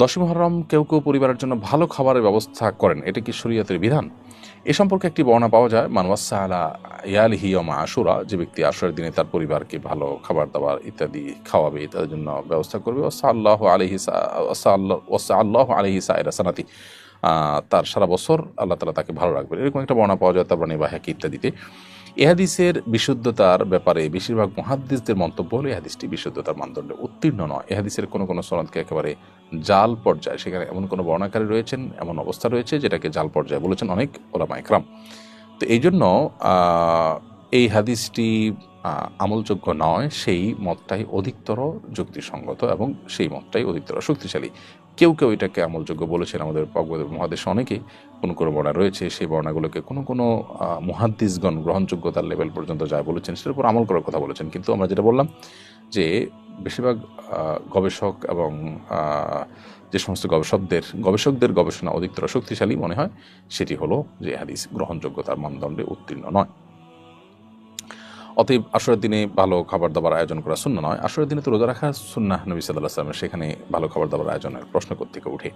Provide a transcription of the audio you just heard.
10 মুহররম কেউ কেউ পরিবারের জন্য ভালো খাবারের ব্যবস্থা করেন, এটা কি শরীয়তের বিধান? এ সম্পর্কে একটি বর্ণনা পাওয়া যায়, মান ওয়াসা আলা ইয়ালিহি ইয়াউমা আশুরা, যে ব্যক্তি আশুরার দিনে তার পরিবারকে ভালো খাবার দাবার ইত্যাদি খাওয়াবে, তাদের জন্য ব্যবস্থা করবে, ওয়াসা আল্লাহ আলাইহি সাইরা সানাতি, তার সারা বছর আল্লাহ তাআলা তাকে ভালো রাখবেন, এরকম একটা বর্ণনা পাওয়া যায় তাবরানী বা হাকি ইত্যাদিতে। এ হাদিসের বিশুদ্ধতার ব্যাপারে বেশিরভাগ মুহাদ্দিসদের মন্তব্য হলো, এ হাদিসটি বিশুদ্ধতার মানদণ্ডে উত্তীর্ণ নয়। এ হাদিসের কোনো কোনো সনদকে একেবারে জাল পর্যায়ে, সেখানে এমন কোনো বর্ণাকারী রয়েছেন, এমন অবস্থা রয়েছে যেটাকে জাল পর্যায়ে বলেছেন অনেক ওলামা ইকরাম। তো এই জন্য এই হাদিসটি আমলযোগ্য নয়, সেই মতটাই অধিকতর যুক্তিসঙ্গত এবং সেই মতটাই অধিকতর শক্তিশালী। কেউ কেউ এটাকে আমলযোগ্য বলেছেন, আমাদের মহাদেশে অনেকে কোনো কোনো বর্ণা রয়েছে, সেই বর্ণাগুলোকে কোনো কোনো মুহাদ্দিসগণ গ্রহণযোগ্যতার লেভেল পর্যন্ত যায় বলেছেন, সেটার উপর আমল করার কথা বলেছেন। কিন্তু আমরা যেটা বললাম যে বেশিরভাগ গবেষক এবং যে সমস্ত গবেষকদের গবেষণা অধিকতর শক্তিশালী মনে হয়, সেটি হলো যে হাদিস গ্রহণযোগ্যতার মানদণ্ডে উত্তীর্ণ নয়। অতএব আশুরার দিনে ভালো খাবার দাবার আয়োজন করা সুন্নাহ নয়। আশুরার দিনে তো রোজা রাখা সুন্নাহ নবী সাল্লাল্লাহু আলাইহি ওয়াসাল্লামের, সেখানে ভালো খাবার দাবার আয়োজনের প্রশ্ন কোত্থেকে উঠে?